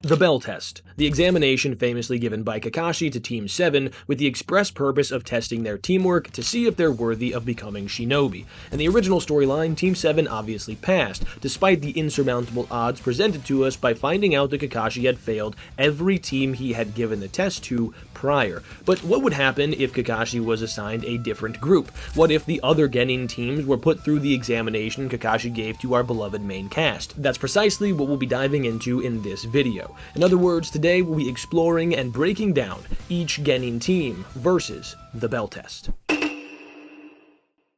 The Bell Test, the examination famously given by Kakashi to Team 7 with the express purpose of testing their teamwork to see if they're worthy of becoming shinobi. In the original storyline, Team 7 obviously passed, despite the insurmountable odds presented to us by finding out that Kakashi had failed every team he had given the test to prior. But what would happen if Kakashi was assigned a different group? What if the other Genin teams were put through the examination Kakashi gave to our beloved main cast? That's precisely what we'll be diving into in this video. In other words, today we'll be exploring and breaking down Each Genin Team versus the Bell Test.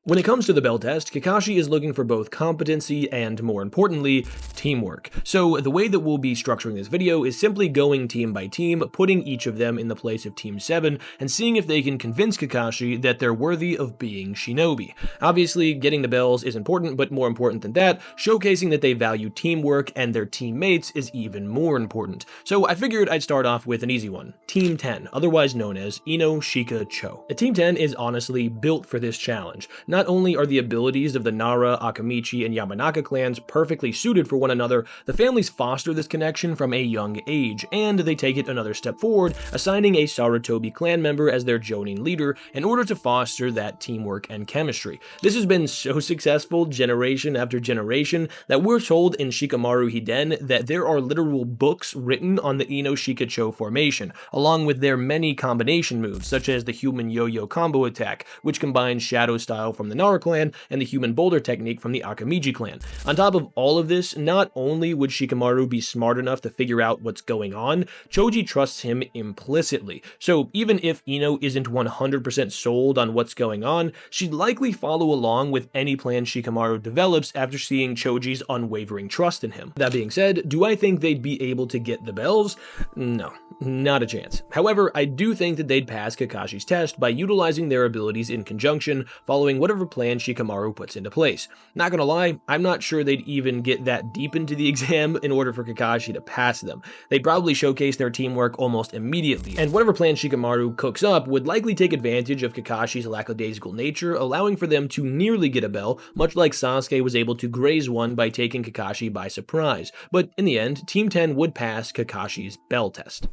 When it comes to the Bell Test, Kakashi is looking for both competency and, more importantly, teamwork. So the way that we'll be structuring this video is simply going team by team, putting each of them in the place of Team 7, and seeing if they can convince Kakashi that they're worthy of being shinobi. Obviously, getting the bells is important, but more important than that, showcasing that they value teamwork and their teammates is even more important. So I figured I'd start off with an easy one, Team 10, otherwise known as Ino Shika Cho. Team 10 is honestly built for this challenge. Not only are the abilities of the Nara, Akamichi, and Yamanaka clans perfectly suited for one another, the families foster this connection from a young age, and they take it another step forward, assigning a Sarutobi clan member as their Jonin leader in order to foster that teamwork and chemistry. This has been so successful generation after generation that we're told in Shikamaru Hiden that there are literal books written on the Ino Shikacho formation, along with their many combination moves, such as the human yo-yo combo attack, which combines shadow style from the Nara clan and the human boulder technique from the Akamichi clan. On top of all of this, not only would Shikamaru be smart enough to figure out what's going on, Choji trusts him implicitly. So even if Ino isn't 100% sold on what's going on, she'd likely follow along with any plan Shikamaru develops after seeing Choji's unwavering trust in him. That being said, do I think they'd be able to get the bells? No, not a chance. However, I do think that they'd pass Kakashi's test by utilizing their abilities in conjunction, following whatever plan Shikamaru puts into place. Not gonna lie, I'm not sure they'd even get that deep into the exam in order for Kakashi to pass them. They'd probably showcase their teamwork almost immediately, and whatever plan Shikamaru cooks up would likely take advantage of Kakashi's lackadaisical nature, allowing for them to nearly get a bell, much like Sasuke was able to graze one by taking Kakashi by surprise. But in the end, Team 10 would pass Kakashi's bell test.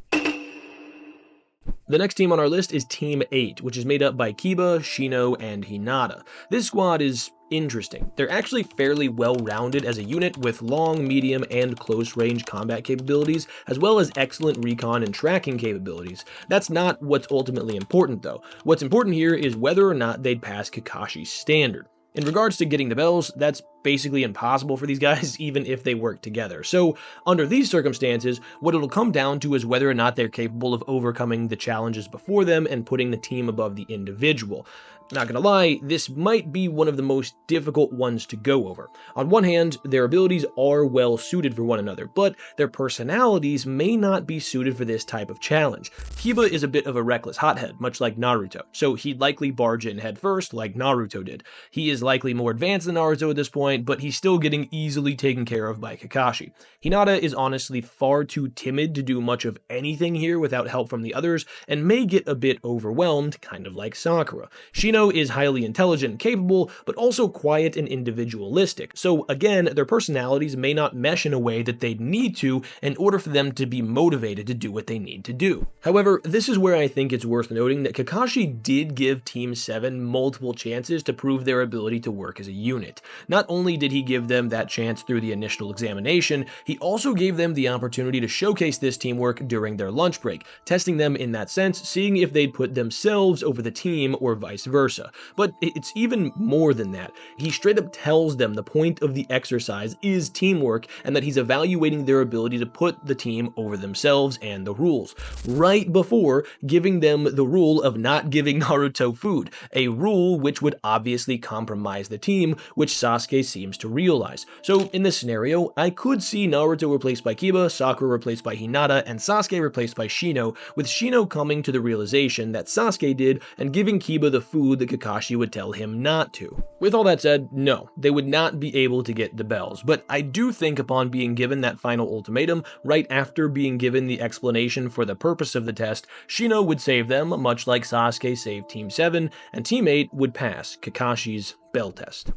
The next team on our list is Team 8, which is made up by Kiba, Shino, and Hinata. This squad is interesting. They're actually fairly well-rounded as a unit with long, medium, and close-range combat capabilities, as well as excellent recon and tracking capabilities. That's not what's ultimately important, though. What's important here is whether or not they'd pass Kakashi's standard. In regards to getting the bells, that's basically impossible for these guys, even if they work together. So, under these circumstances, what it'll come down to is whether or not they're capable of overcoming the challenges before them and putting the team above the individual. Not gonna lie, this might be one of the most difficult ones to go over. On one hand, their abilities are well suited for one another, but their personalities may not be suited for this type of challenge. Kiba is a bit of a reckless hothead, much like Naruto, so he'd likely barge in head first like Naruto did. He is likely more advanced than Naruto at this point, but he's still getting easily taken care of by Kakashi. Hinata is honestly far too timid to do much of anything here without help from the others, and may get a bit overwhelmed, kind of like Sakura. Shino is highly intelligent and capable, but also quiet and individualistic, so again, their personalities may not mesh in a way that they'd need to in order for them to be motivated to do what they need to do. However, this is where I think it's worth noting that Kakashi did give Team 7 multiple chances to prove their ability to work as a unit. Not only did he give them that chance through the initial examination, he also gave them the opportunity to showcase this teamwork during their lunch break, testing them in that sense, seeing if they'd put themselves over the team or vice versa. But it's even more than that. He straight up tells them the point of the exercise is teamwork and that he's evaluating their ability to put the team over themselves and the rules, right before giving them the rule of not giving Naruto food, a rule which would obviously compromise the team, which Sasuke seems to realize. So in this scenario, I could see Naruto replaced by Kiba, Sakura replaced by Hinata, and Sasuke replaced by Shino, with Shino coming to the realization that Sasuke did and giving Kiba the food that Kakashi would tell him not to. With all that said, no, they would not be able to get the bells, but I do think upon being given that final ultimatum, right after being given the explanation for the purpose of the test, Shino would save them, much like Sasuke saved Team 7, and Team 8 would pass Kakashi's bell test.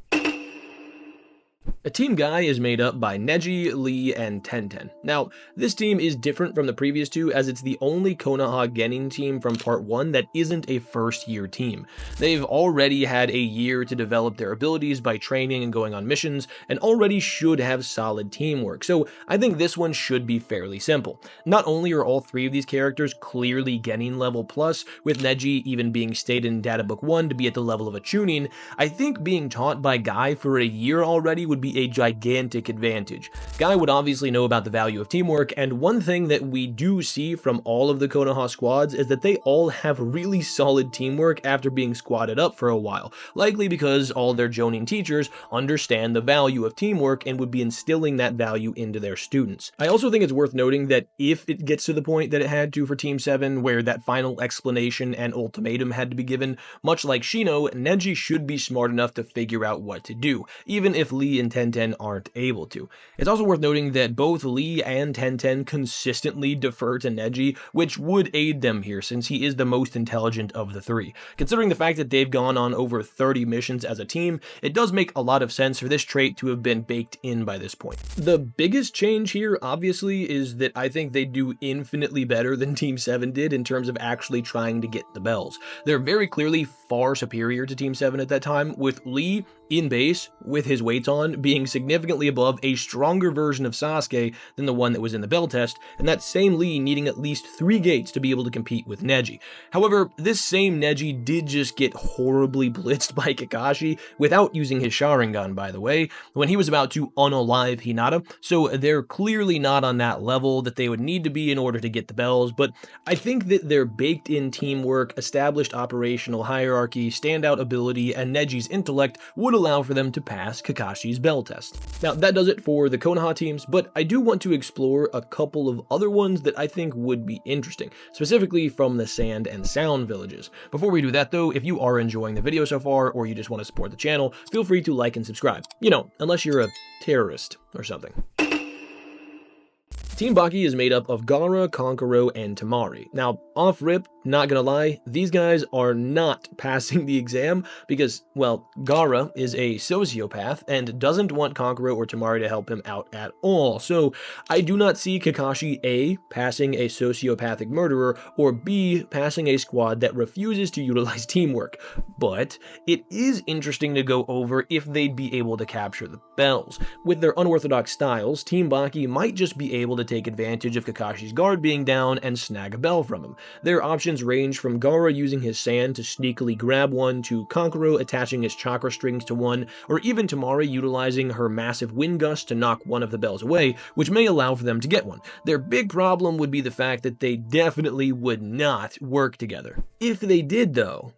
Team Guy is made up by Neji, Lee, and Tenten. Now, this team is different from the previous two as it's the only Konoha Genin team from Part 1 that isn't a first-year team. They've already had a year to develop their abilities by training and going on missions, and already should have solid teamwork, so I think this one should be fairly simple. Not only are all three of these characters clearly Genin level plus, with Neji even being stated in Databook 1 to be at the level of a Chunin, I think being taught by Guy for a year already would be a gigantic advantage. Guy would obviously know about the value of teamwork, and one thing that we do see from all of the Konoha squads is that they all have really solid teamwork after being squatted up for a while, likely because all their Jonin teachers understand the value of teamwork and would be instilling that value into their students. I also think it's worth noting that if it gets to the point that it had to for Team 7, where that final explanation and ultimatum had to be given, much like Shino, Neji should be smart enough to figure out what to do, even if Lee and Tenten aren't able to. It's also worth noting that both Lee and Tenten consistently defer to Neji, which would aid them here since he is the most intelligent of the three. Considering the fact that they've gone on over 30 missions as a team, it does make a lot of sense for this trait to have been baked in by this point. The biggest change here, obviously, is that I think they do infinitely better than Team 7 did in terms of actually trying to get the bells. They're very clearly far superior to Team 7 at that time, with Lee in base, with his weights on, being significantly above a stronger version of Sasuke than the one that was in the bell test, and that same Lee needing at least 3 gates to be able to compete with Neji. However, this same Neji did just get horribly blitzed by Kakashi, without using his Sharingan, by the way, when he was about to unalive Hinata, so they're clearly not on that level that they would need to be in order to get the bells, but I think that their baked-in teamwork, established operational hierarchy, standout ability, and Neji's intellect would allow for them to pass Kakashi's bell test. Now, that does it for the Konoha teams, but I do want to explore a couple of other ones that I think would be interesting, specifically from the Sand and Sound villages. Before we do that though, if you are enjoying the video so far, or you just want to support the channel, feel free to like and subscribe. You know, unless you're a terrorist or something. Team Baki is made up of Gaara, Kankuro, and Temari. Now, off rip, not gonna lie, these guys are not passing the exam because, well, Gaara is a sociopath and doesn't want Kankuro or Temari to help him out at all. So, I do not see Kakashi A, passing a sociopathic murderer, or B, passing a squad that refuses to utilize teamwork. But, it is interesting to go over if they'd be able to capture the bells. With their unorthodox styles, Team Baki might just be able to take advantage of Kakashi's guard being down and snag a bell from him. Their options range from Gaara using his sand to sneakily grab one, to Kankuro attaching his chakra strings to one, or even Temari utilizing her massive wind gust to knock one of the bells away, which may allow for them to get one. Their big problem would be the fact that they definitely would not work together. If they did though,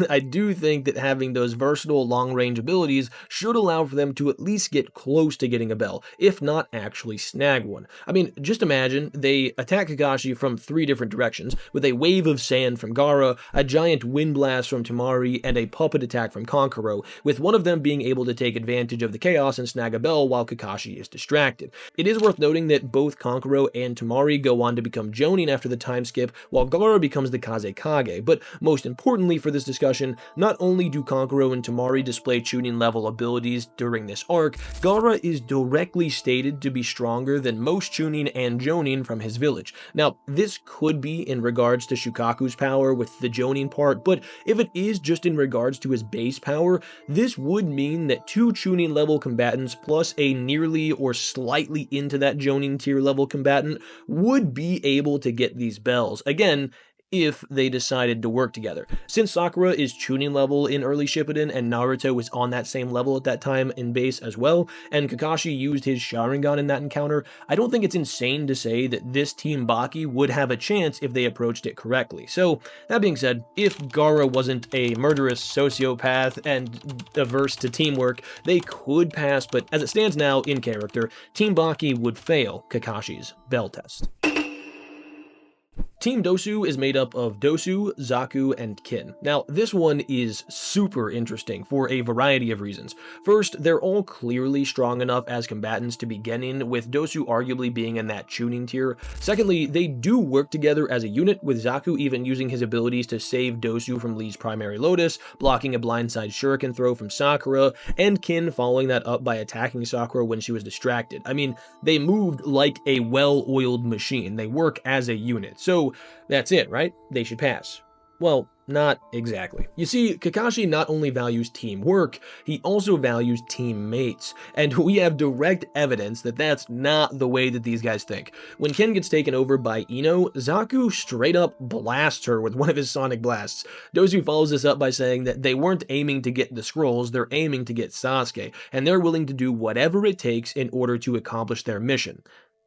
I do think that having those versatile long-range abilities should allow for them to at least get close to getting a bell, if not actually snag one. I mean, just imagine they attack Kakashi from 3 different directions, with a wave of sand from Gaara, a giant wind blast from Temari, and a puppet attack from Kankuro, with one of them being able to take advantage of the chaos and snag a bell while Kakashi is distracted. It is worth noting that both Kankuro and Temari go on to become Jonin after the time skip, while Gaara becomes the Kazekage, but most importantly for this discussion, not only do Kankuro and Temari display Chunin level abilities during this arc, Gaara is directly stated to be stronger than most Chunin and Jonin from his village. Now, this could be in regards to Shukaku's power with the Jonin part, but if it is just in regards to his base power, this would mean that 2 Chunin level combatants plus a nearly or slightly into that Jonin tier level combatant would be able to get these bells. Again, if they decided to work together. Since Sakura is Chunin level in early Shippuden and Naruto was on that same level at that time in base as well, and Kakashi used his Sharingan in that encounter, I don't think it's insane to say that this Team Baki would have a chance if they approached it correctly. So, that being said, if Gaara wasn't a murderous sociopath and averse to teamwork, they could pass, but as it stands now in character, Team Baki would fail Kakashi's bell test. Team Dosu is made up of Dosu, Zaku, and Kin. Now, this one is super interesting for a variety of reasons. First, they're all clearly strong enough as combatants to be Genin, with Dosu arguably being in that tuning tier. Secondly, they do work together as a unit, with Zaku even using his abilities to save Dosu from Lee's primary Lotus, blocking a blindside shuriken throw from Sakura, and Kin following that up by attacking Sakura when she was distracted. I mean, they moved like a well-oiled machine. They work as a unit. So that's it, right? They should pass. Well, not exactly. You see, Kakashi not only values teamwork, he also values teammates, and we have direct evidence that that's not the way that these guys think. When Ken gets taken over by Ino, Zaku straight up blasts her with one of his sonic blasts. Dosu follows this up by saying that they weren't aiming to get the scrolls, they're aiming to get Sasuke, and they're willing to do whatever it takes in order to accomplish their mission.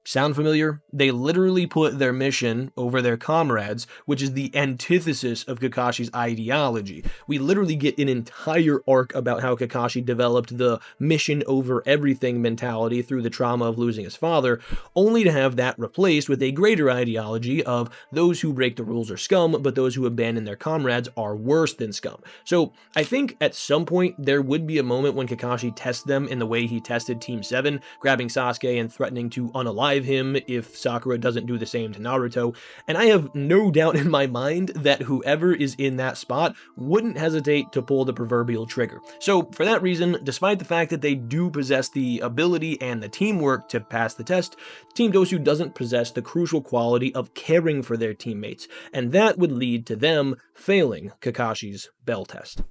Sound familiar? They literally put their mission over their comrades, which is the antithesis of Kakashi's ideology. We literally get an entire arc about how Kakashi developed the mission over everything mentality through the trauma of losing his father, only to have that replaced with a greater ideology of those who break the rules are scum, but those who abandon their comrades are worse than scum. So I think at some point there would be a moment when Kakashi tests them in the way he tested Team 7, grabbing Sasuke and threatening to unalive him if Sakura doesn't do the same to Naruto, and I have no doubt in my mind that whoever is in that spot wouldn't hesitate to pull the proverbial trigger. So for that reason, despite the fact that they do possess the ability and the teamwork to pass the test, Team Dosu doesn't possess the crucial quality of caring for their teammates, and that would lead to them failing Kakashi's bell test.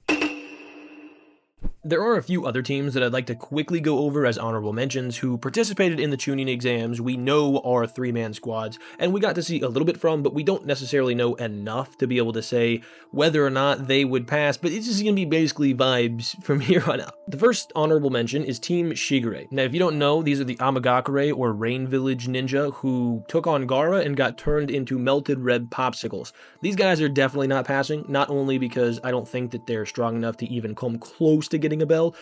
There are a few other teams that I'd like to quickly go over as honorable mentions who participated in the Chunin exams we know are three-man squads, and we got to see a little bit from, but we don't necessarily know enough to be able to say whether or not they would pass, but it's just going to be basically vibes from here on out. The first honorable mention is Team Shigure. Now, if you don't know, these are the Amagakure or Rain Village ninja who took on Gaara and got turned into melted red popsicles. These guys are definitely not passing, not only because I don't think that they're strong enough to even come close to getting a bell,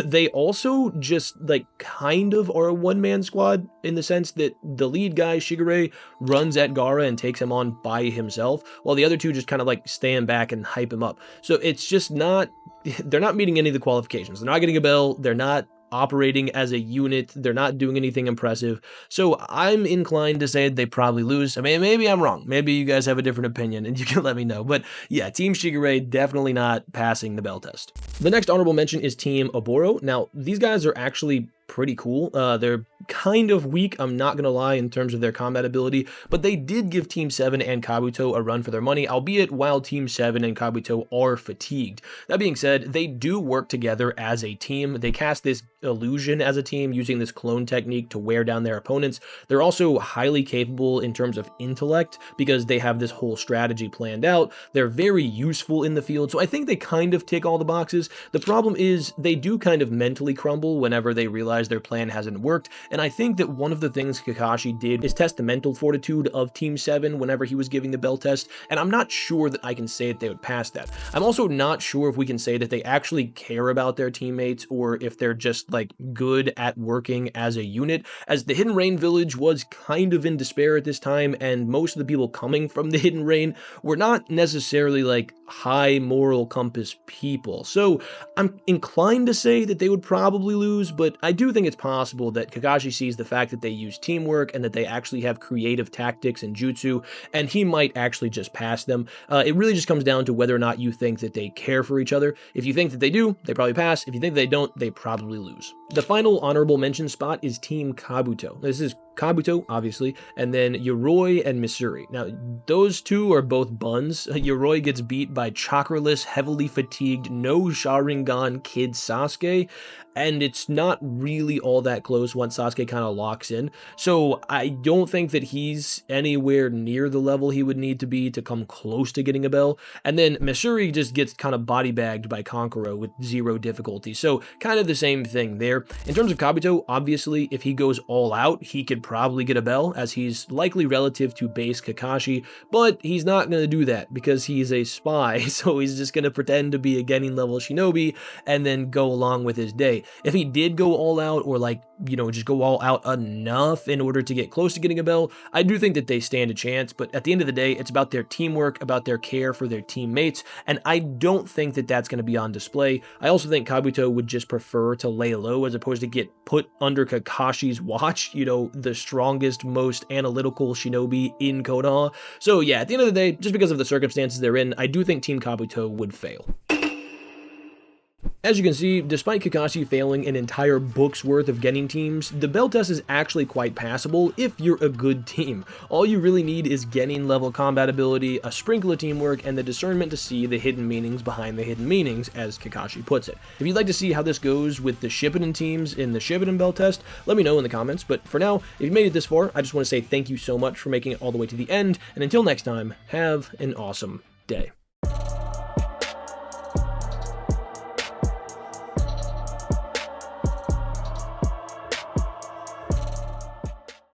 they also just like kind of are a one-man squad in the sense that the lead guy, Shigure, runs at Gaara and takes him on by himself, while the other two just kind of like stand back and hype him up. So it's just not, they're not meeting any of the qualifications. They're not getting a bell, they're not operating as a unit, they're not doing anything impressive, so I'm inclined to say they probably lose. I mean, maybe I'm wrong, maybe you guys have a different opinion and you can let me know, but yeah, Team Shigure definitely not passing the bell test. The next honorable mention is Team Oboro. Now, these guys are actually pretty cool. They're kind of weak, I'm not gonna lie, in terms of their combat ability, but they did give Team 7 and Kabuto a run for their money, albeit while Team 7 and Kabuto are fatigued. That being said, they do work together as a team. They cast this illusion as a team using this clone technique to wear down their opponents. They're also highly capable in terms of intellect because they have this whole strategy planned out. They're very useful in the field, so I think they kind of tick all the boxes. The problem is they do kind of mentally crumble whenever they realize their plan hasn't worked, and I think that one of the things Kakashi did is test the mental fortitude of Team 7 whenever he was giving the bell test, and I'm not sure that I can say that they would pass that. I'm also not sure if we can say that they actually care about their teammates or if they're just like good at working as a unit, as the Hidden Rain village was kind of in despair at this time, and most of the people coming from the Hidden Rain were not necessarily like high moral compass people. So I'm inclined to say that they would probably lose, but I do think it's possible that Kakashi sees the fact that they use teamwork and that they actually have creative tactics and jutsu, and he might actually just pass them. It really just comes down to whether or not you think that they care for each other. If you think that they do, they probably pass. If you think they don't, they probably lose. The final honorable mention spot is Team Kabuto. This is Kabuto, obviously, and then Yoroi and Missouri. Now, those two are both buns. Yoroi gets beat by chakraless, heavily fatigued, no Sharingan kid Sasuke, and it's not really all that close once Sasuke kind of locks in. So I don't think that he's anywhere near the level he would need to be to come close to getting a bell. And then Missouri just gets kind of body bagged by Kankuro with zero difficulty. So kind of the same thing there. In terms of Kabuto, obviously, if he goes all out, he could probably get a bell, as he's likely relative to base Kakashi, but he's not going to do that because he's a spy, so he's just going to pretend to be a Genin level shinobi and then go along with his day. If he did go all out or like just go all out enough in order to get close to getting a bell, I do think that they stand a chance, but at the end of the day, it's about their teamwork, about their care for their teammates, and I don't think that that's going to be on display. I also think Kabuto would just prefer to lay low as opposed to get put under Kakashi's watch, the strongest, most analytical shinobi in Konoha. So yeah, at the end of the day, just because of the circumstances they're in, I do think Team Kabuto would fail. As you can see, despite Kakashi failing an entire book's worth of Genin teams, the bell test is actually quite passable if you're a good team. All you really need is Genin level combat ability, a sprinkle of teamwork, and the discernment to see the hidden meanings behind the hidden meanings, as Kakashi puts it. If you'd like to see how this goes with the Shippuden teams in the Shippuden bell test, let me know in the comments, but for now, if you made it this far, I just want to say thank you so much for making it all the way to the end, and until next time, have an awesome day.